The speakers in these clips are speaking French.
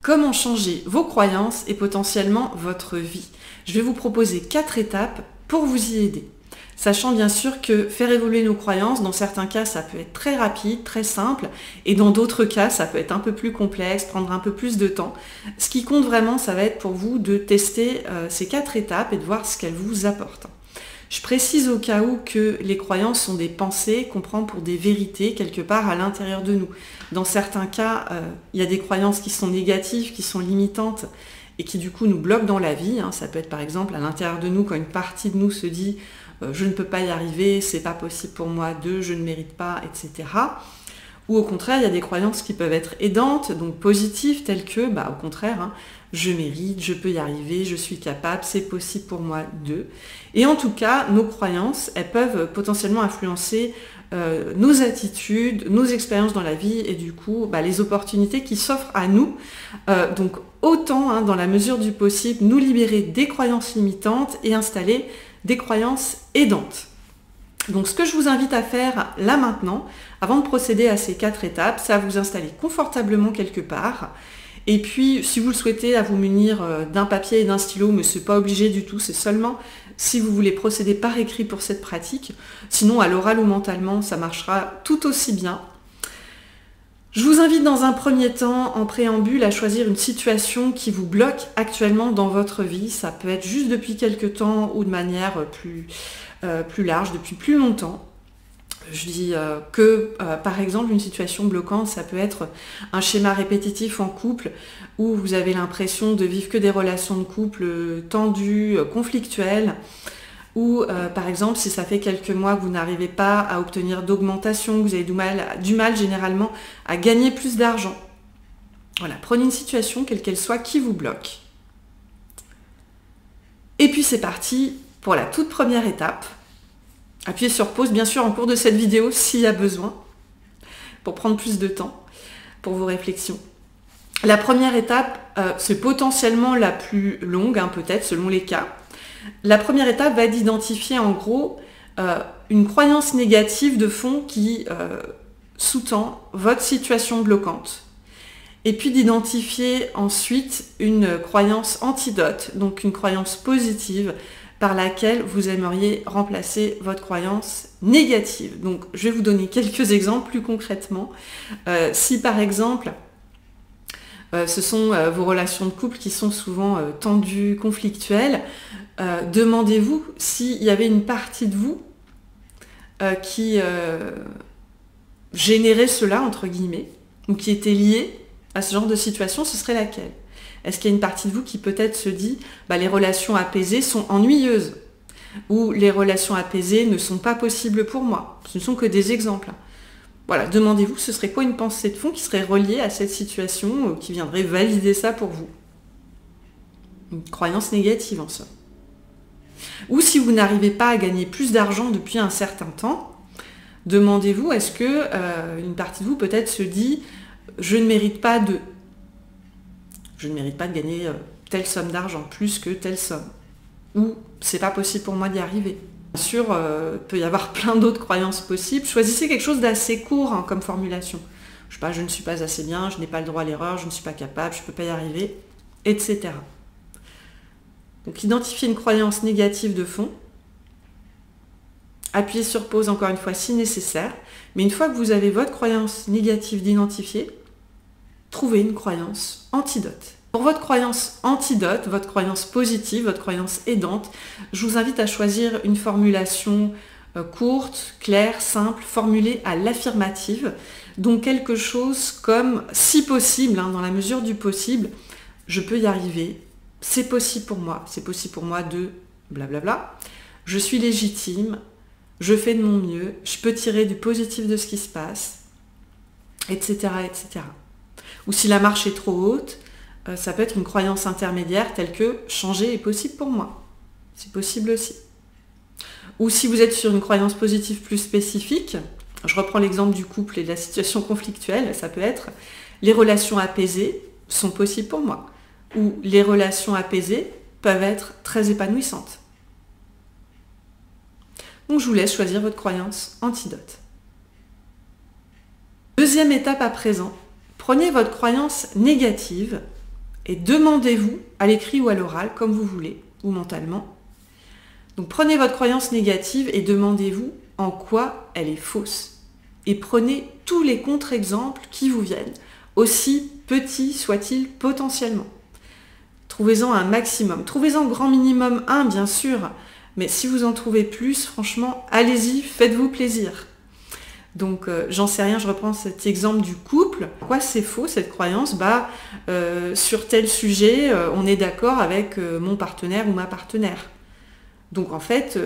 Comment changer vos croyances et potentiellement votre vie? Je vais vous proposer 4 étapes pour vous y aider. Sachant bien sûr que faire évoluer nos croyances, dans certains cas, ça peut être très rapide, très simple, et dans d'autres cas, ça peut être un peu plus complexe, prendre un peu plus de temps. Ce qui compte vraiment, ça va être pour vous de tester ces 4 étapes et de voir ce qu'elles vous apportent. Je précise au cas où que les croyances sont des pensées qu'on prend pour des vérités quelque part à l'intérieur de nous. Dans certains cas, il y a des croyances qui sont négatives, qui sont limitantes et qui du coup nous bloquent dans la vie. Ça peut être par exemple à l'intérieur de nous quand une partie de nous se dit je ne peux pas y arriver, c'est pas possible pour moi de, je ne mérite pas, etc. Ou au contraire, il y a des croyances qui peuvent être aidantes, donc positives, telles que, au contraire, je mérite, je peux y arriver, je suis capable, c'est possible pour moi de. Et en tout cas, nos croyances, elles peuvent potentiellement influencer nos attitudes, nos expériences dans la vie et du coup, les opportunités qui s'offrent à nous. Donc autant, dans la mesure du possible, nous libérer des croyances limitantes et installer des croyances aidantes. Donc ce que je vous invite à faire là maintenant, avant de procéder à ces 4 étapes, c'est à vous installer confortablement quelque part. Et puis, si vous le souhaitez, à vous munir d'un papier et d'un stylo, mais ce n'est pas obligé du tout, c'est seulement si vous voulez procéder par écrit pour cette pratique. Sinon, à l'oral ou mentalement, ça marchera tout aussi bien. Je vous invite dans un premier temps, en préambule, à choisir une situation qui vous bloque actuellement dans votre vie. Ça peut être juste depuis quelque temps ou de manière plus large, depuis plus longtemps. Je dis par exemple, une situation bloquante, ça peut être un schéma répétitif en couple où vous avez l'impression de vivre que des relations de couple tendues, conflictuelles, ou par exemple, si ça fait quelques mois que vous n'arrivez pas à obtenir d'augmentation, que vous avez du mal généralement à gagner plus d'argent. Voilà, prenez une situation, quelle qu'elle soit, qui vous bloque. Et puis c'est parti pour la toute première étape. Appuyez sur pause, bien sûr, en cours de cette vidéo, s'il y a besoin, pour prendre plus de temps pour vos réflexions. La première étape, c'est potentiellement la plus longue, peut-être, selon les cas. La première étape va être d'identifier, en gros, une croyance négative de fond qui sous-tend votre situation bloquante. Et puis d'identifier ensuite une croyance antidote, donc une croyance positive, par laquelle vous aimeriez remplacer votre croyance négative. Donc, je vais vous donner quelques exemples plus concrètement. Si par exemple, ce sont vos relations de couple qui sont souvent tendues, conflictuelles, demandez-vous s'il y avait une partie de vous qui générait cela, entre guillemets, ou qui était liée à ce genre de situation, ce serait laquelle ? Est-ce qu'il y a une partie de vous qui peut-être se dit les relations apaisées sont ennuyeuses ou les relations apaisées ne sont pas possibles pour moi? Ce ne sont que des exemples. Voilà, demandez-vous, ce serait quoi une pensée de fond qui serait reliée à cette situation, qui viendrait valider ça pour vous? Une croyance négative en somme. Ou si vous n'arrivez pas à gagner plus d'argent depuis un certain temps, demandez-vous, est-ce que une partie de vous peut-être se dit je ne mérite pas de... Je ne mérite pas de gagner telle somme d'argent, plus que telle somme. Ou c'est pas possible pour moi d'y arriver. Bien sûr, il peut y avoir plein d'autres croyances possibles. Choisissez quelque chose d'assez court comme formulation. Je sais pas, je ne suis pas assez bien, je n'ai pas le droit à l'erreur, je ne suis pas capable, je ne peux pas y arriver, etc. Donc identifiez une croyance négative de fond. Appuyez sur pause encore une fois si nécessaire. Mais une fois que vous avez votre croyance négative d'identifier, trouvez une croyance antidote. Pour votre croyance antidote, votre croyance positive, votre croyance aidante, je vous invite à choisir une formulation courte, claire, simple, formulée à l'affirmative. Donc quelque chose comme, si possible, dans la mesure du possible, je peux y arriver, c'est possible pour moi de blablabla, je suis légitime, je fais de mon mieux, je peux tirer du positif de ce qui se passe, etc., etc. Ou si la marche est trop haute, ça peut être une croyance intermédiaire telle que changer est possible pour moi. C'est possible aussi. Ou si vous êtes sur une croyance positive plus spécifique, je reprends l'exemple du couple et de la situation conflictuelle, ça peut être les relations apaisées sont possibles pour moi. Ou les relations apaisées peuvent être très épanouissantes. Donc je vous laisse choisir votre croyance antidote. Deuxième étape à présent, prenez votre croyance négative et demandez-vous, à l'écrit ou à l'oral, comme vous voulez, ou mentalement. Donc prenez votre croyance négative et demandez-vous en quoi elle est fausse. Et prenez tous les contre-exemples qui vous viennent, aussi petits soient-ils potentiellement. Trouvez-en un maximum. Trouvez-en grand minimum un, bien sûr, mais si vous en trouvez plus, franchement, allez-y, faites-vous plaisir. Donc, j'en sais rien, je reprends cet exemple du couple. Pourquoi c'est faux, cette croyance? Sur tel sujet, on est d'accord avec mon partenaire ou ma partenaire. Donc, en fait,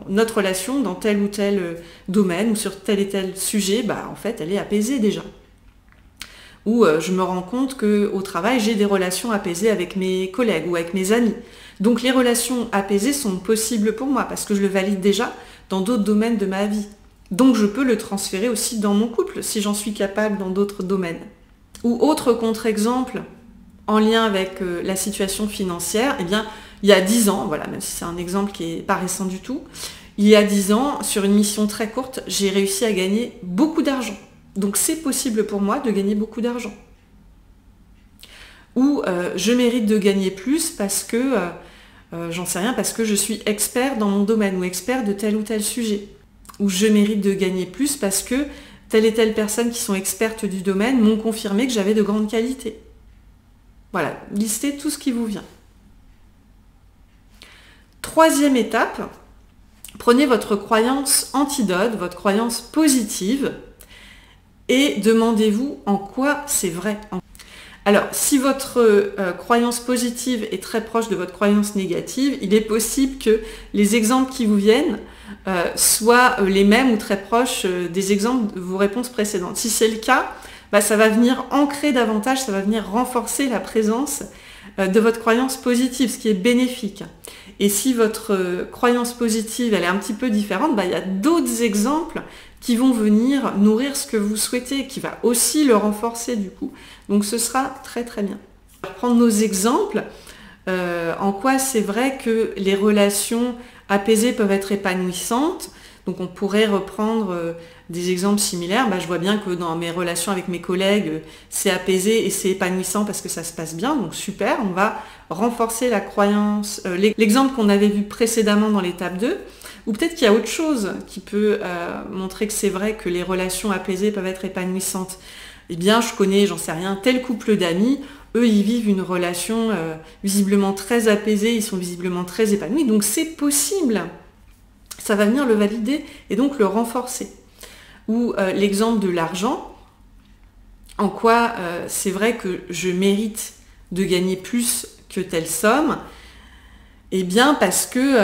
notre relation dans tel ou tel domaine ou sur tel et tel sujet, en fait, elle est apaisée déjà. Ou je me rends compte qu'au travail, j'ai des relations apaisées avec mes collègues ou avec mes amis. Donc, les relations apaisées sont possibles pour moi parce que je le valide déjà dans d'autres domaines de ma vie. Donc je peux le transférer aussi dans mon couple si j'en suis capable dans d'autres domaines. Ou autre contre-exemple en lien avec la situation financière, il y a 10 ans, voilà, même si c'est un exemple qui n'est pas récent du tout, il y a 10 ans, sur une mission très courte, j'ai réussi à gagner beaucoup d'argent. Donc c'est possible pour moi de gagner beaucoup d'argent. Ou je mérite de gagner plus parce que, j'en sais rien, parce que je suis expert dans mon domaine ou expert de tel ou tel sujet. Ou je mérite de gagner plus parce que telle et telle personne qui sont expertes du domaine m'ont confirmé que j'avais de grandes qualités. Voilà, listez tout ce qui vous vient. Troisième étape, prenez votre croyance antidote, votre croyance positive, et demandez-vous en quoi c'est vrai. Alors, si votre croyance positive est très proche de votre croyance négative, il est possible que les exemples qui vous viennent soient les mêmes ou très proches des exemples de vos réponses précédentes. Si c'est le cas, ça va venir ancrer davantage, ça va venir renforcer la présence de votre croyance positive, ce qui est bénéfique. Et si votre croyance positive elle est un petit peu différente, il y a d'autres exemples qui vont venir nourrir ce que vous souhaitez, qui va aussi le renforcer du coup. Donc ce sera très très bien. On va prendre nos exemples. En quoi c'est vrai que les relations apaisées peuvent être épanouissantes. Donc on pourrait reprendre des exemples similaires. Je vois bien que dans mes relations avec mes collègues, c'est apaisé et c'est épanouissant parce que ça se passe bien. Donc super, on va renforcer la croyance. L'exemple qu'on avait vu précédemment dans l'étape 2, ou peut-être qu'il y a autre chose qui peut montrer que c'est vrai que les relations apaisées peuvent être épanouissantes. Eh bien, je connais, j'en sais rien, tel couple d'amis, eux, ils vivent une relation visiblement très apaisée, ils sont visiblement très épanouis, donc c'est possible. Ça va venir le valider et donc le renforcer. Ou l'exemple de l'argent, en quoi c'est vrai que je mérite de gagner plus que telle somme. Eh bien parce que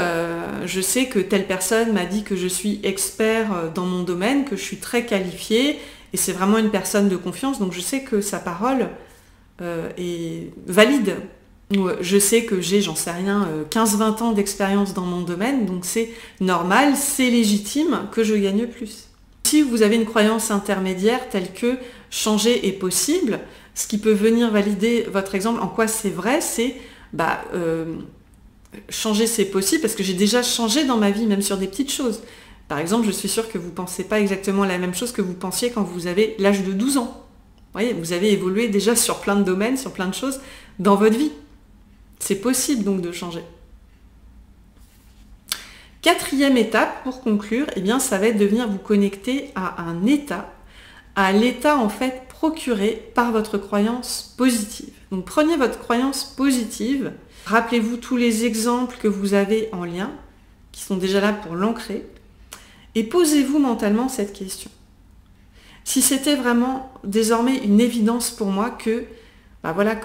je sais que telle personne m'a dit que je suis expert dans mon domaine, que je suis très qualifiée, et c'est vraiment une personne de confiance, donc je sais que sa parole est valide. Je sais que j'ai, j'en sais rien, 15-20 ans d'expérience dans mon domaine, donc c'est normal, c'est légitime que je gagne plus. Si vous avez une croyance intermédiaire telle que changer est possible, ce qui peut venir valider votre exemple, en quoi c'est vrai, c'est changer c'est possible parce que j'ai déjà changé dans ma vie, même sur des petites choses. Par exemple, je suis sûre que vous ne pensez pas exactement la même chose que vous pensiez quand vous avez l'âge de 12 ans. Vous voyez, vous avez évolué déjà sur plein de domaines, sur plein de choses dans votre vie. C'est possible donc de changer. Quatrième étape, pour conclure, ça va être de venir vous connecter à un état, à l'état en fait procuré par votre croyance positive. Donc prenez votre croyance positive, rappelez-vous tous les exemples que vous avez en lien, qui sont déjà là pour l'ancrer, et posez-vous mentalement cette question. Si c'était vraiment désormais une évidence pour moi que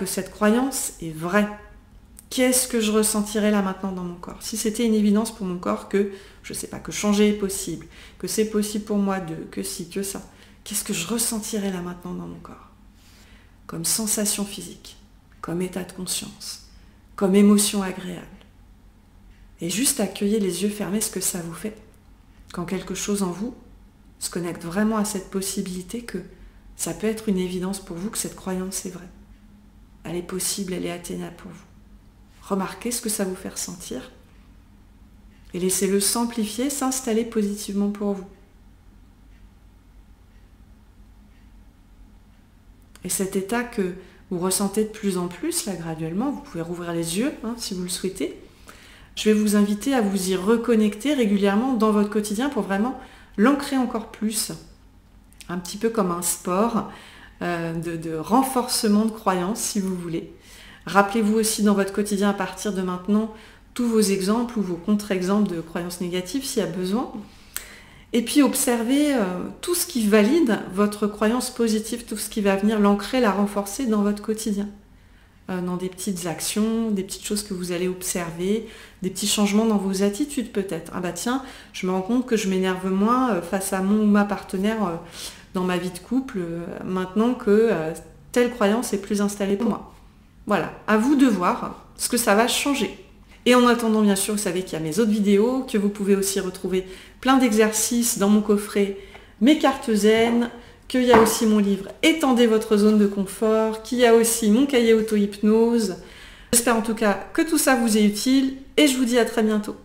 cette croyance est vraie, qu'est-ce que je ressentirais là maintenant dans mon corps? Si c'était une évidence pour mon corps que, je ne sais pas, que changer est possible, que c'est possible pour moi que si, que ça, qu'est-ce que je ressentirais là maintenant dans mon corps? Comme sensation physique, comme état de conscience, comme émotion agréable. Et juste accueillez les yeux fermés ce que ça vous fait. Quand quelque chose en vous se connecte vraiment à cette possibilité que ça peut être une évidence pour vous que cette croyance est vraie. Elle est possible, elle est atteignable pour vous. Remarquez ce que ça vous fait ressentir et laissez-le s'amplifier, s'installer positivement pour vous. Et cet état que vous ressentez de plus en plus, là, graduellement. Vous pouvez rouvrir les yeux, hein, si vous le souhaitez. Je vais vous inviter à vous y reconnecter régulièrement dans votre quotidien pour vraiment l'ancrer encore plus. Un petit peu comme un sport de renforcement de croyances, si vous voulez. Rappelez-vous aussi dans votre quotidien, à partir de maintenant, tous vos exemples ou vos contre-exemples de croyances négatives, s'il y a besoin. Et puis observez tout ce qui valide votre croyance positive, tout ce qui va venir l'ancrer, la renforcer dans votre quotidien. Dans des petites actions, des petites choses que vous allez observer, des petits changements dans vos attitudes peut-être. Ah bah tiens, je me rends compte que je m'énerve moins face à mon ou ma partenaire dans ma vie de couple, maintenant que telle croyance est plus installée pour moi. Voilà, à vous de voir ce que ça va changer. Et en attendant, bien sûr, vous savez qu'il y a mes autres vidéos, que vous pouvez aussi retrouver plein d'exercices dans mon coffret, mes cartes zen, qu'il y a aussi mon livre Étendez votre zone de confort, qu'il y a aussi mon cahier auto-hypnose. J'espère en tout cas que tout ça vous est utile et je vous dis à très bientôt.